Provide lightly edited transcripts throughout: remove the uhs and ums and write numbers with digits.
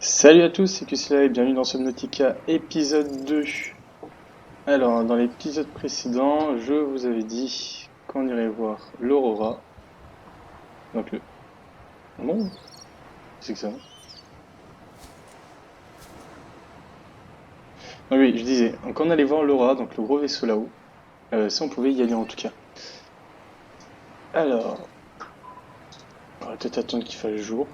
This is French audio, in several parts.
Salut à tous, c'est Kusila et bienvenue dans Subnautica épisode 2. Alors, dans l'épisode précédent, je vous avais dit qu'on irait voir l'Aurora. Donc le... Non, c'est que ça. Ah oui, je disais, donc on allait voir l'Aurora, donc le gros vaisseau là-haut. Si on pouvait y aller en tout cas. Alors, on va peut-être attendre qu'il fasse jour.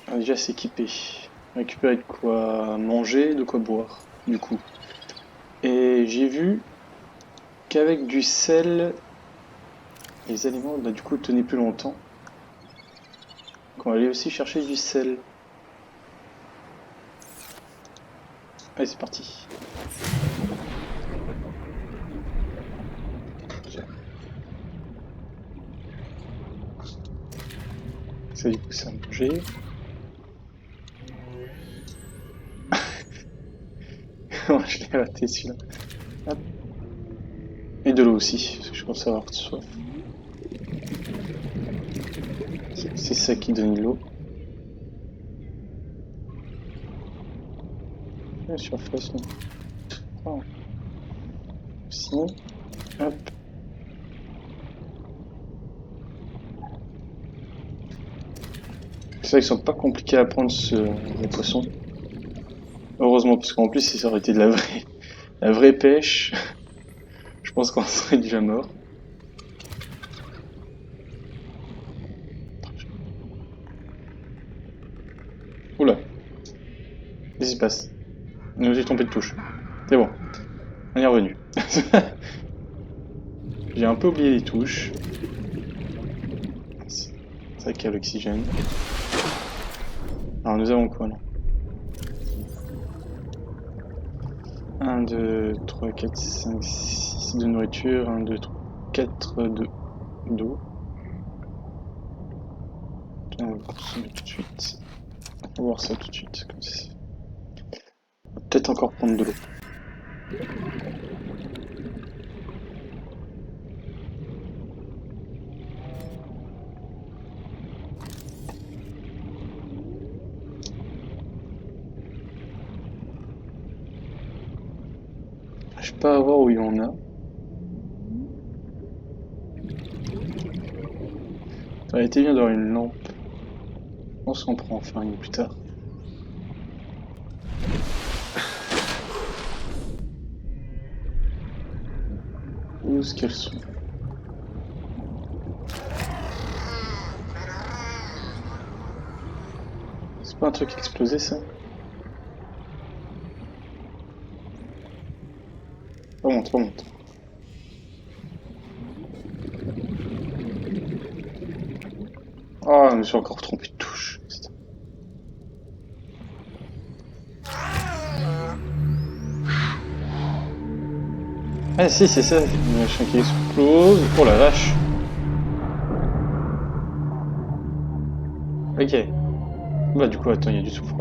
On va déjà s'équiper. Récupérer de quoi manger, de quoi boire, du coup. Et j'ai vu qu'avec du sel, les aliments, bah, du coup, tenaient plus longtemps. Donc on va aller aussi chercher du sel. Allez, c'est parti. Ça, du coup, c'est à manger. Je l'ai raté celui-là. Hop. Et de l'eau aussi, parce que je commence à avoir soif. C'est ça qui donne de l'eau. La surface, non. Oh. Si. Hop. C'est vrai qu'ils sont pas compliqués à prendre les poissons. Heureusement, parce qu'en plus, si ça aurait été de la vraie pêche, je pense qu'on serait déjà mort. Oula, qu'est-ce qui se passe? J'ai trompé de touche. C'est bon, on est revenu. J'ai un peu oublié les touches. C'est vrai qu'il y a l'oxygène. Alors nous avons quoi là? 1, 2, 3, 4, 5, 6 de nourriture, 1, 2, 3, 4 d'eau. On va le consommer tout de suite. On va voir ça tout de suite, comme ça. On va peut-être encore prendre de l'eau. Je sais pas voir où il y en a. Ça aurait été bien d'avoir une lampe. Je pense qu'on pourra en faire une plus tard. Où est-ce qu'elles sont? C'est pas un truc explosé ça? Remonte, remonte. Ah, je me suis encore trompé de touche. Ah si, c'est ça, le machin qui explose. Oh la vache. Ok. Bah du coup, attends, il y a du soufre.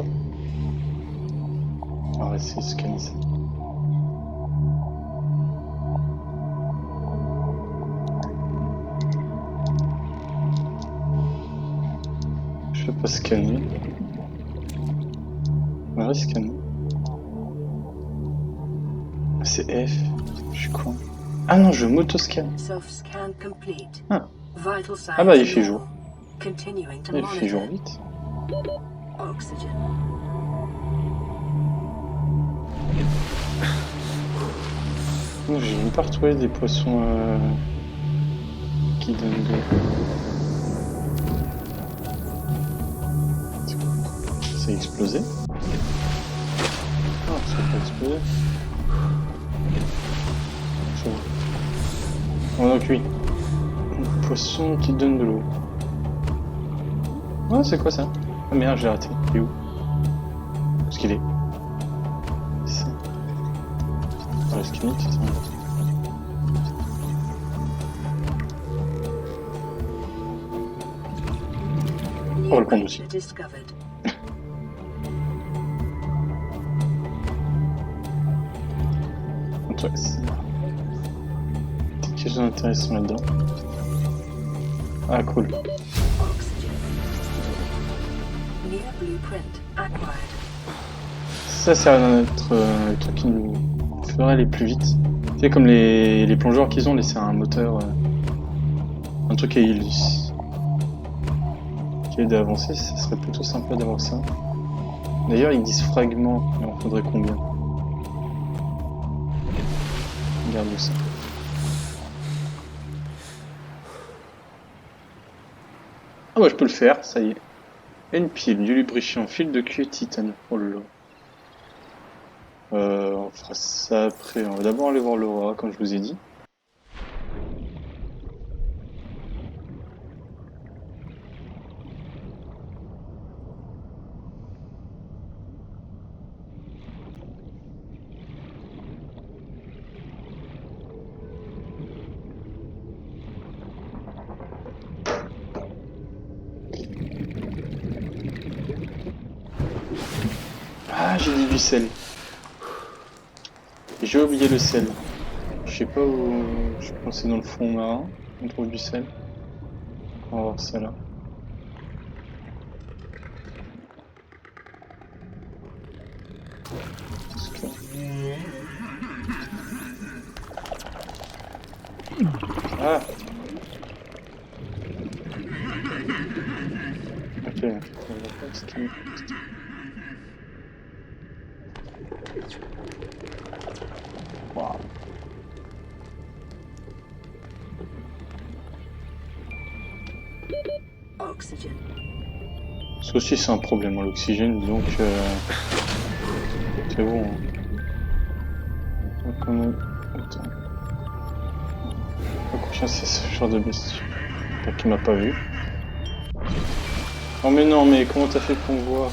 On va essayer de scanner ça. Je peux pas scanner. On va scanner. C'est F. Je suis con. Ah non, je m'auto-scanne. Ah. Ah bah il fait jour. Il fait jour vite. J'ai même pas retrouvé des poissons qui donnent de... Ça a explosé? Ah, ça n'a pas explosé. Oh donc oui. Un poisson qui donne de l'eau. Ah, c'est quoi ça? Ah merde, j'ai raté. Il est où? Où est-ce qu'il est? C'est ça. Ah, le skinny, c'est ça. On va le prendre aussi. Intéressant. Quelque chose d'intéressant là-dedans. Ah cool. Oxygen. Near blueprint acquired. Ça c'est un autre truc qui nous ferait aller plus vite. Tu sais comme les plongeurs qu'ils ont laissé un moteur, un truc qui aide à avancer, ça serait plutôt sympa d'avoir ça. D'ailleurs ils disent fragments, mais on faudrait combien? Regarde ça. Ah ouais je peux le faire, ça y est. Une pile, du lubrifiant, fil de cuir titane. Oh là là. On fera ça après. On va d'abord aller voir Laura, comme je vous ai dit. Ah, j'ai dit du sel. J'ai oublié le sel. Je sais pas où. Je pense que c'est dans le fond marin. On trouve du sel. On va voir ça là. Ah. Ok. On va pas ce qui... Waouh. Oxygen. Ça aussi c'est un problème, l'oxygène, donc c'est bon. Attends. Pas confiance c'est ce genre de bestiole. Tant qu'il m'a pas vu. Oh mais non, mais comment t'as fait pour me voir?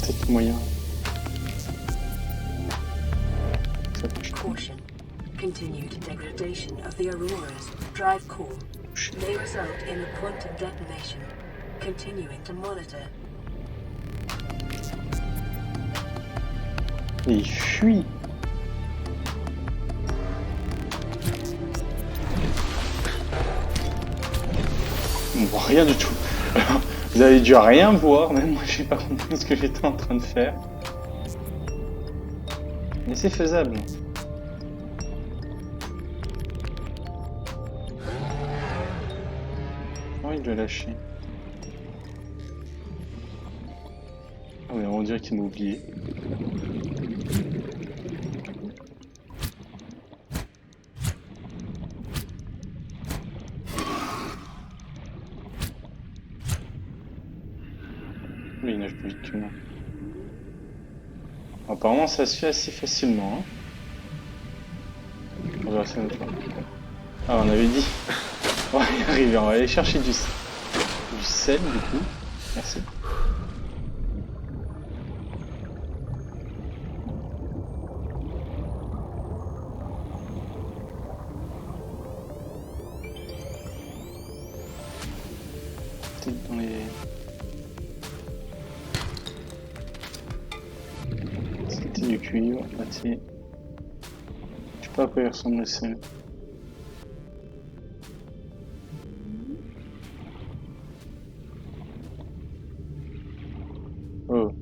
Peut-être moyen. Caution. Continued degradation of the Aurora's drive core may result in a quantum detonation. Continuing to monitor. Et il fuit. Bon, rien du tout. Vous avez dû rien voir, même moi j'ai pas compris ce que j'étais en train de faire. Mais c'est faisable. J'ai envie de le lâcher. Ah oui, on dirait qu'il m'a oublié. Mais il nage plus vite que moi. Apparemment ça se fait assez facilement. Hein. On verra ça une fois. Ah on avait dit. On va y arriver, on va aller chercher du sel du coup. Merci. Peut-être dans les... C'était du cuivre, acier. Je sais pas à quoi il ressemble le sel. Oh.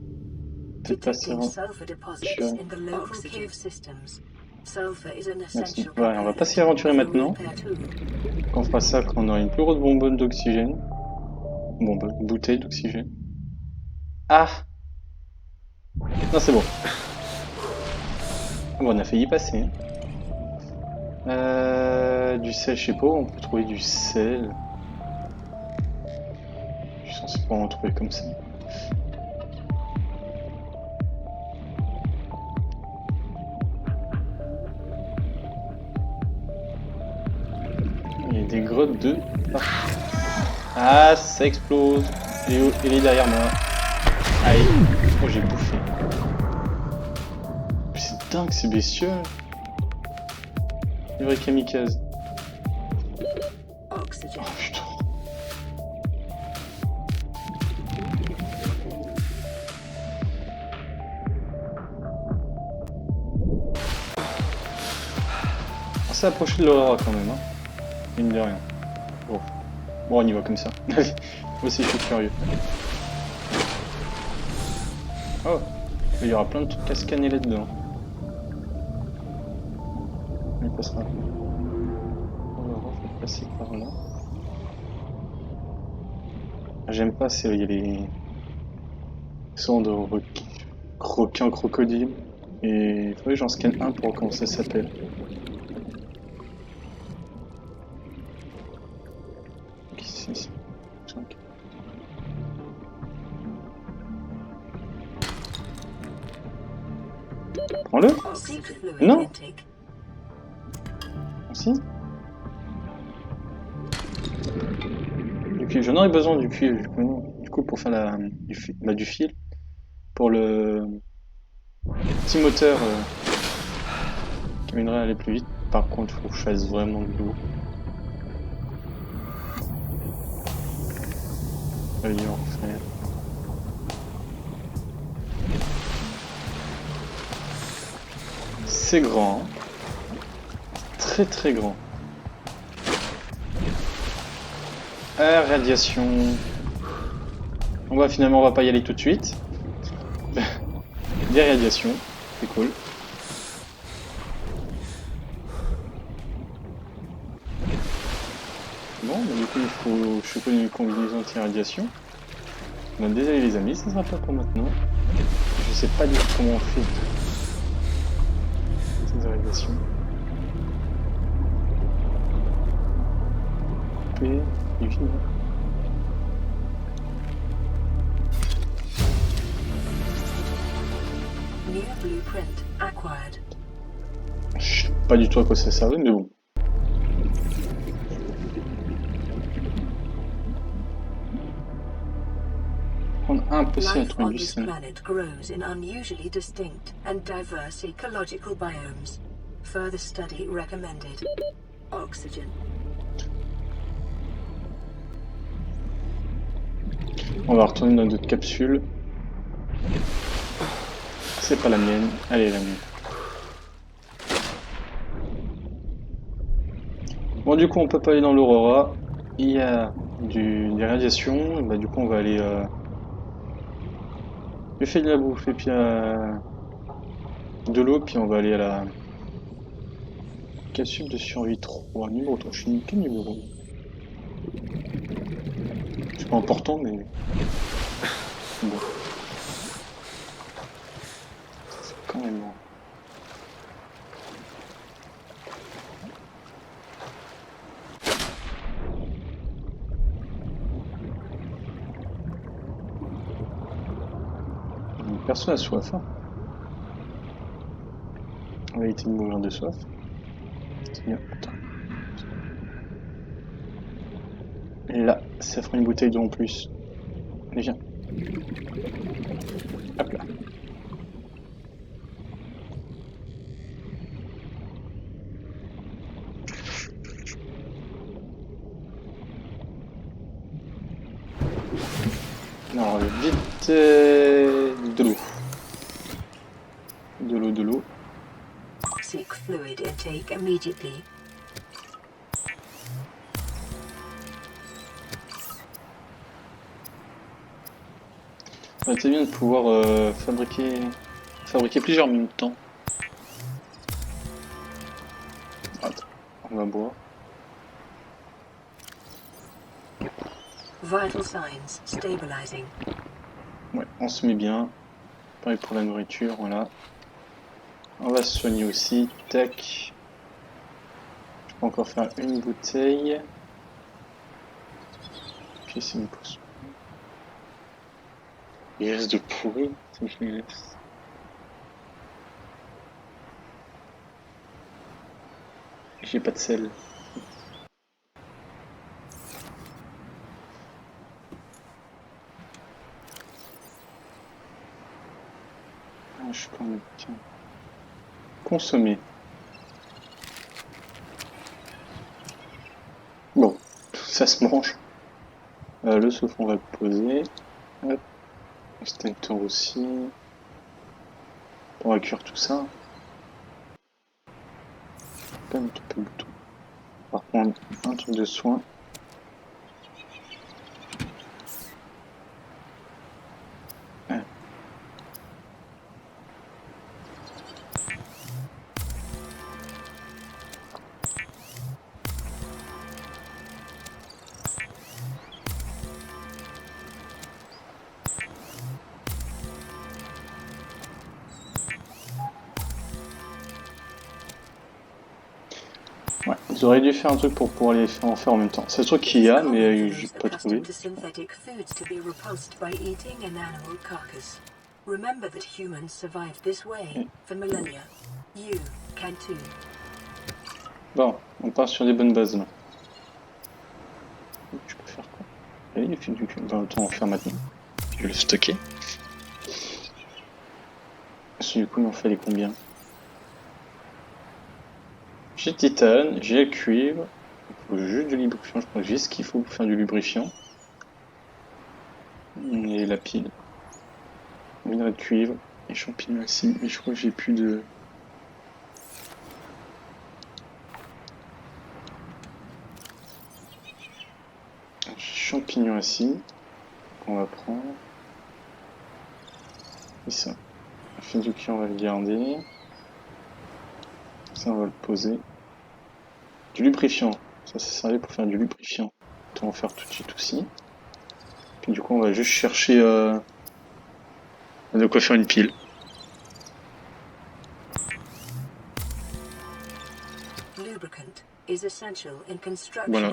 Peut-être pas ça. Ouais, on va pas s'y aventurer maintenant. On fera ça quand on aura une plus grosse bonbonne d'oxygène. Bonbonne, bouteille d'oxygène. Ah! Non, c'est bon. Bon, on a failli passer. Du sel, je sais pas où on peut trouver du sel. Je suis censé pas en trouver comme ça. Il y a des grottes de... Ah, ça explose. Il est derrière moi. Aïe. Oh, j'ai bouffé. C'est dingue ces bestioles. Livret kamikaze. Oxygen. Oh putain. On s'est approché de l'Aurora quand même, hein. Mine de rien. Bon. Bon, on y va comme ça. Moi aussi, je suis curieux. Oh, il y aura plein de trucs à scanner là-dedans. On passera. Alors, on va passer par là. J'aime pas, il y a les sons de requins crocodiles. Et il faudrait que j'en scanne un pour voir comment ça s'appelle. Ici. Prends-le. Non. Si. Du cuivre. J'en aurais besoin du cuivre. Du coup, pour faire du fil. Pour le petit moteur qui m'aiderait à aller plus vite. Par contre, il faut que je fasse vraiment de l'eau. Allez, on refait. C'est grand. Hein. Très très grand. Radiation. Finalement, on va pas y aller tout de suite. Des radiations. C'est cool. Bon, bah, du coup, il faut choper une combinaison anti-radiation. Donc, désolé les amis, ça sera pas pour maintenant. Je sais pas du tout comment on fait ces radiations. P, et puis, je sais pas du tout à quoi ça servait, mais bon. Prendre un possible à trouver du sel. Grows in unusually distinct and diverse ecological biomes. Further study recommended. Oxygen. On va retourner dans d'autres capsules. C'est pas la mienne, elle est la mienne. Bon, du coup, on peut pas aller dans l'Aurora. Il y a des radiations. Et bah, du coup, on va aller. Je fais de la bouffe et puis de l'eau, puis on va aller à la capsule de survie 3, numéro 3. Je suis quel numéro? C'est pas important, mais bon. C'est quand même loin. Personne n'a soif. Hein. On va éviter de mourir de soif. Bien, attends. Et là, ça fera une bouteille d'eau en plus. Allez, viens. Hop là. Alors, vite de l'eau. De l'eau. Seek fluid intake immediately. Ça aurait été bien de pouvoir fabriquer plusieurs mutants. Attends, on va boire. Vital signs stabilizing. Ouais, on se met bien. Pareil pour la nourriture, voilà. On va se soigner aussi. Tac. Je peux encore faire une bouteille. Puis c'est une potion. Il reste de pourri, si je les laisse. J'ai pas de sel. Ah, je peux en mettre. Tiens. Consommer. ça se mange. Le souffle, on va le poser. Hop. Extincteur aussi. On va cuire tout ça. Pas un petit peu bouton. Par contre, un truc de soin. Ouais, ils auraient dû faire un truc pour pouvoir les faire en faire en même temps. C'est le truc qu'il y a, mais j'ai pas trouvé. Bon, on part sur des bonnes bases là. Je peux faire quoi? Et il fait du cul. Bah, autant en faire maintenant. Je vais le stocker. Parce que du coup, il en fallait combien? J'ai titane, j'ai le cuivre. Il faut juste du lubrifiant. Je crois que j'ai ce qu'il faut pour faire du lubrifiant. Et la pile. Minerai de cuivre. Et champignons aussi. Mais je crois que j'ai plus de. Champignons assis qu'on va prendre. Et ça. Le fil du cuir, on va le garder. Ça, on va le poser. Du lubrifiant. Ça servait pour faire du lubrifiant. On va en faire tout de suite aussi. Puis du coup, on va juste chercher de quoi faire une pile. Voilà.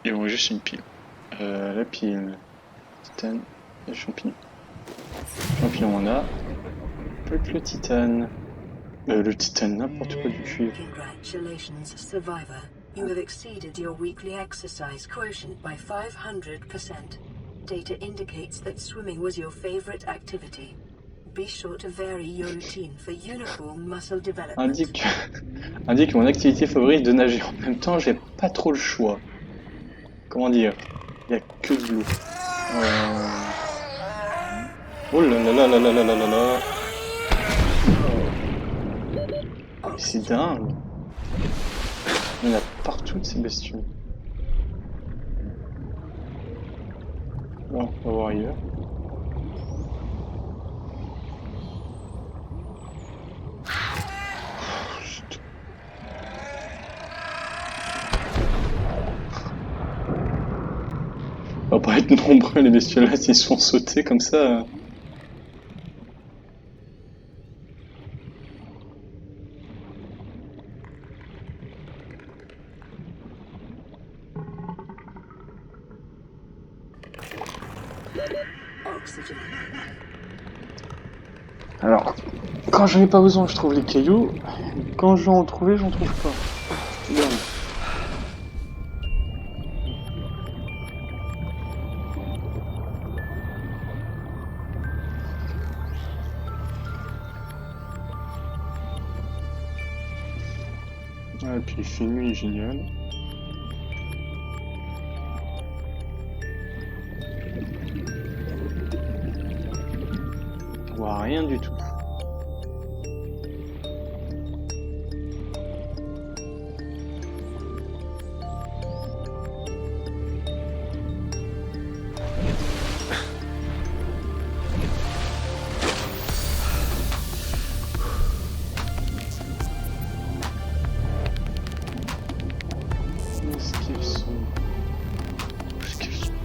Et on va juste une pile. La pile, titane et champignons. Champignons on a. Plus que le titane. Le titane, n'importe quoi du cuivre. Congratulations, survivor. You have exceeded your weekly exercise quotient by 500%. Data indicates that swimming was your favorite activity. Be sure to vary your routine for uniform muscle development. Indique mon activité favorite de nager. En même temps, j'ai pas trop le choix. Comment dire? Il y a que de l'eau. Oh là là là là là là là là là. C'est dingue. Il y en a partout de ces bestioles. Bon, on va voir ailleurs. On va pas être nombreux les bestioles là s'ils sont sautés comme ça. Alors, quand j'en ai pas besoin, je trouve les cailloux. Quand je vais en trouver, j'en trouve pas. Bien. Et puis il fait nuit, génial. On voit rien du tout.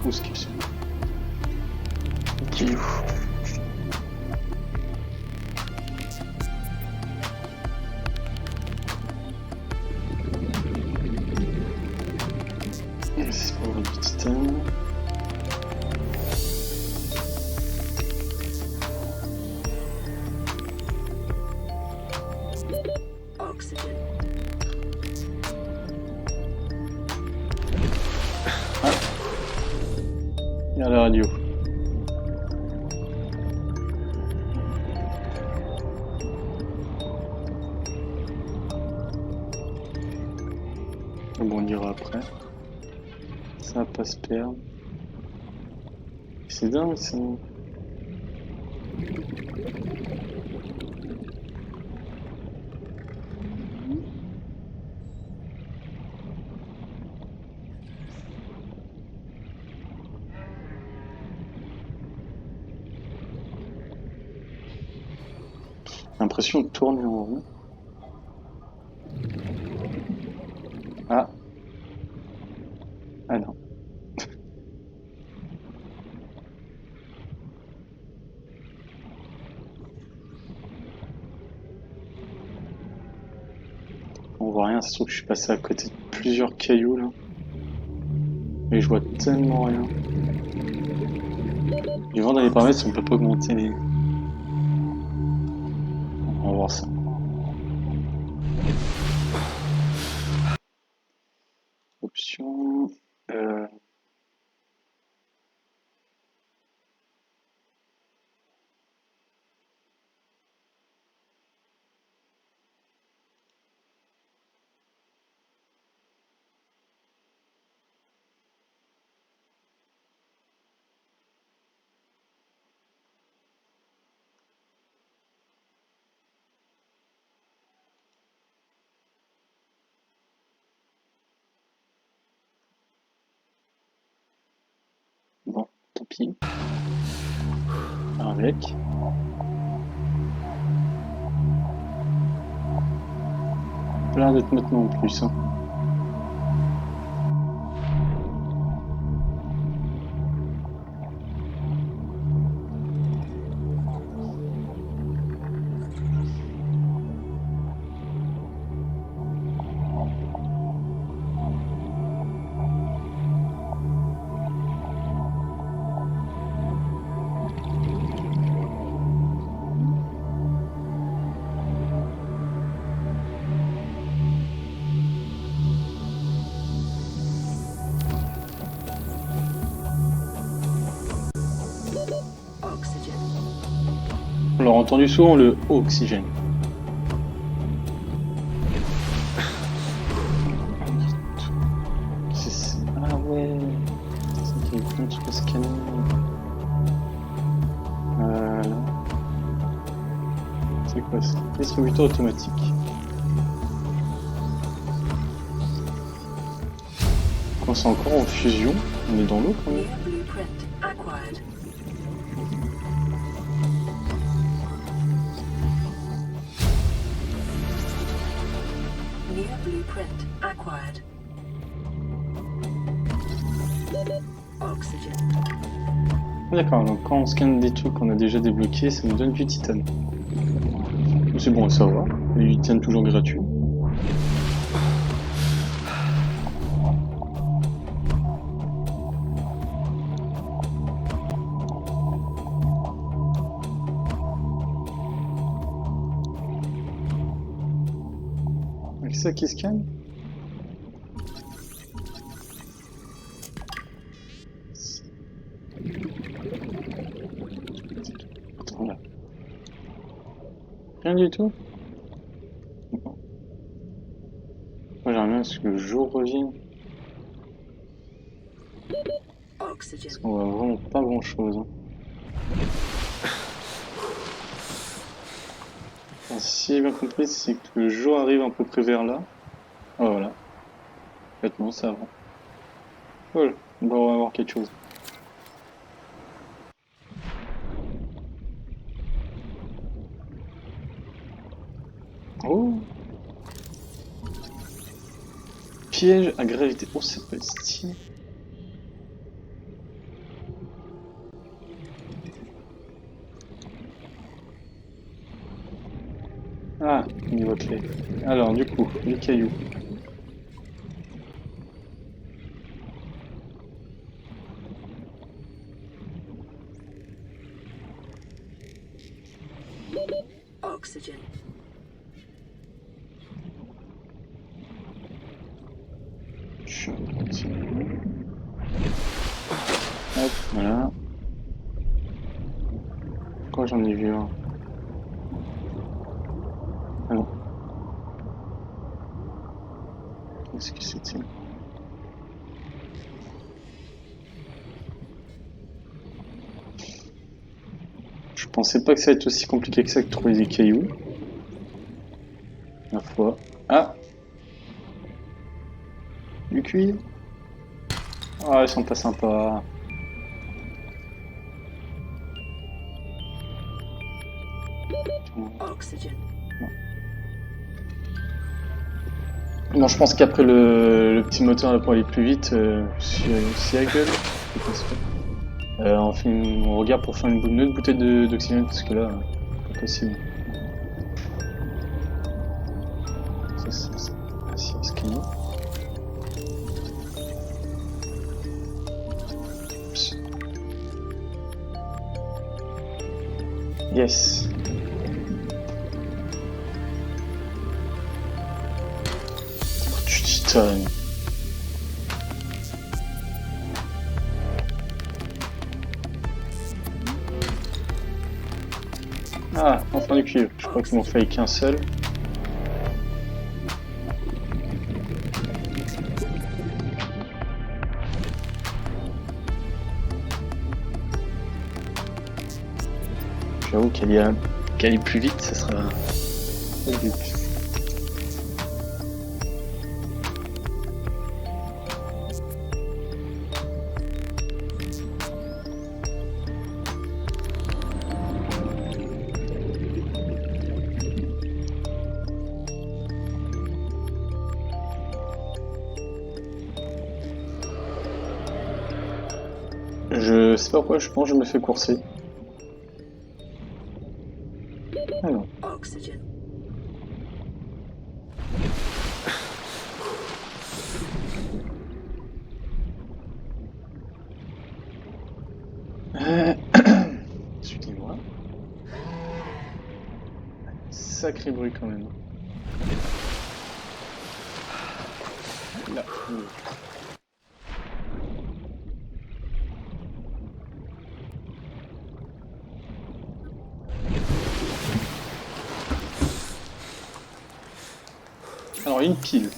Où est-ce qu'ils sont? Ok, où? C'est pour le titane. Il y a la radio. Bon, on ira après. Ça va pas se perdre. C'est dingue ça. J'ai l'impression de tourner en rond. Ah. Ah non. On voit rien, c'est sûr que je suis passé à côté de plusieurs cailloux là. Et je vois tellement rien. Les vents dans les paramètres, on peut pas augmenter les... On va voir ça. Options... Bon, tant pis. Avec. Pas l'air d'être maintenant en plus. Hein. On l'a entendu souvent le oxygène. Ah ouais, c'est qui est contre le scanner. Là. C'est quoi ça? Distributeur automatique. Quand c'est encore en fusion, on est dans l'eau quand même. D'accord, donc quand on scanne des trucs qu'on a déjà débloqués, ça nous donne du titane. C'est bon à savoir, et du titane toujours gratuit. Avec ça qui scanne? Rien du tout. Moi j'aimerais bien que le jour revienne. Parce qu'on voit vraiment pas grand chose. Hein. Alors, si j'ai bien compris, c'est que le jour arrive à peu près vers là. Ah voilà. En fait non, ça avance. Voilà, on doit avoir quelque chose. Oh! Piège à gravité. Oh, c'est pas stylé. Ah, niveau clé. Alors, du coup, les cailloux. Oxygen. Je continue. Hop, voilà. Pourquoi j'en ai vu un? Ah non. Qu'est-ce que c'était? Je pensais pas que ça allait être aussi compliqué que ça de trouver des cailloux. La fois. Ah! Du cuir? Ah, ils sont pas sympas. Oxygen. Bon, je pense qu'après le petit moteur là pour aller plus vite, Seagull, c'est quoi ça fait? On regarde pour faire une autre bouteille d'oxygène parce que là, pas possible. Ça, c'est ah, si, escalier. Oups. Yes. Du titane. Ah, enfin du cuivre. Je crois qu'il m'en fallait qu'un seul. J'avoue qu'aller plus vite, ça sera le but. Je sais pas pourquoi, je pense que je me fais courser. Ah non. Oxygen. Suivez-moi. Sacré bruit quand même. Là. Alors une pile.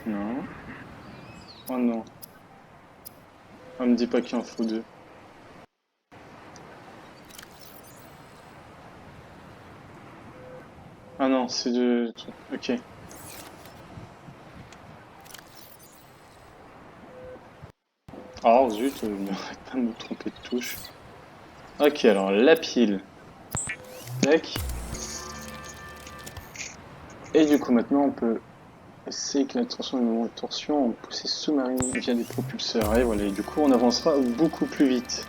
Non. Oh non. On me dit pas qu'il en faut deux. Ah non, c'est deux trucs. Ok. Oh zut, n'arrête pas de me tromper de touche. Ok, alors la pile. Tac. Et du coup maintenant on peut essayer que la tension et le moment de torsion en poussée sous-marine via des propulseurs. Et voilà, et du coup on avancera beaucoup plus vite.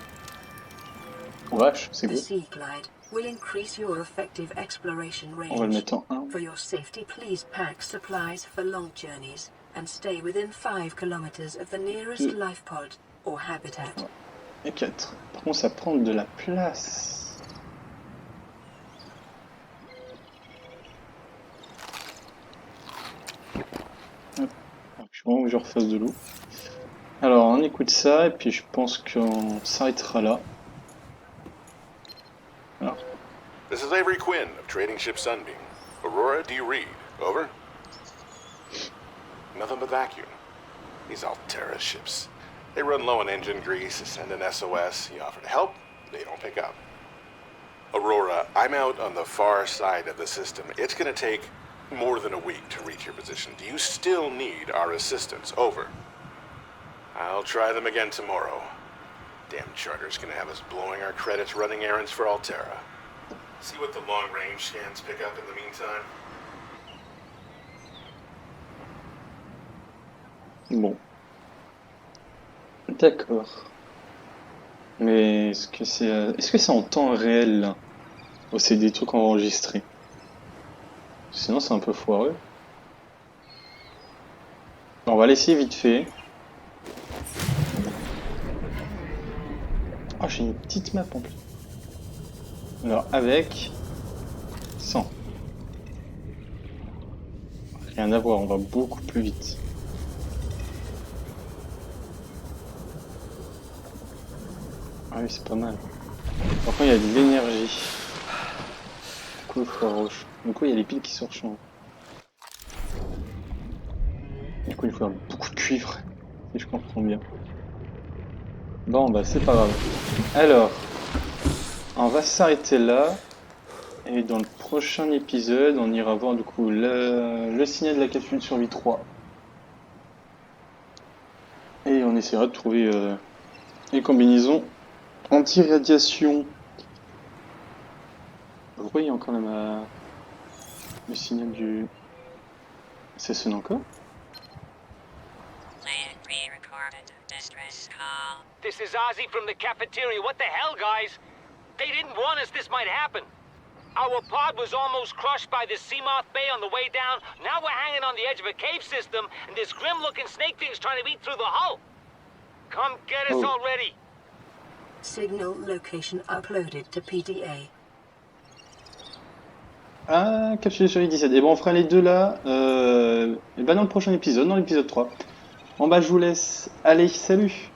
Oh vache, c'est The gros. Sea Glide will increase your effective exploration On va le range. mettre en 1. For your safety, please pack supplies for long journeys and stay within 5 kilometers of the nearest Deux. life pod or habitat. Et 4. Par contre ça prend de la place. Hop. Je suis vraiment que je refasse de l'eau. Alors on écoute ça et puis je pense qu'on s'arrêtera là. Alors. This is Avery Quinn of Trading Ship Sunbeam. Aurora, do you read? Over? Nothing but vacuum. These Altera ships. They run low on engine grease, send an SOS, you offer to help, they don't pick up. Aurora, I'm out on the far side of the system. It's gonna take more than a week to reach your position. Do you still need our assistance? Over. I'll try them again tomorrow. Damn charter's gonna have us blowing our credits running errands for Altera. See what the long-range scans pick up in the meantime. Bon. D'accord. Mais est-ce que c'est en temps réel là? Ou c'est des trucs enregistrés? Sinon c'est un peu foireux. On va l'essayer vite fait. Oh, j'ai une petite map en plus. Alors avec 100. Rien à voir, on va beaucoup plus vite. Ah oui, c'est pas mal. Par contre, il y a de l'énergie. Du coup, il faut rouge. Du coup, il y a les piles qui se rechantent. Du coup, il faut beaucoup de cuivre, si je comprends bien. Bon, bah c'est pas grave. Alors, on va s'arrêter là. Et dans le prochain épisode, on ira voir du coup le signal de la capsule de survie 3. Et on essaiera de trouver les combinaisons anti-radiation. Vous voyez encore le signal du... Ça sonne encore? This is Ozzy from the cafeteria. What the hell, guys? They didn't warn us this might happen. Our pod was almost crushed by the Seamoth Bay on the way down. Now we're hanging on the edge of a cave system, and this grim-looking snake thing's trying to eat through the hull. Come get us already. Signal location uploaded to PDA. Ah, capsule de survie 17. Et bon, on fera les deux là. Et ben dans le prochain épisode, dans l'épisode 3. Bon bah je vous laisse. Allez, salut!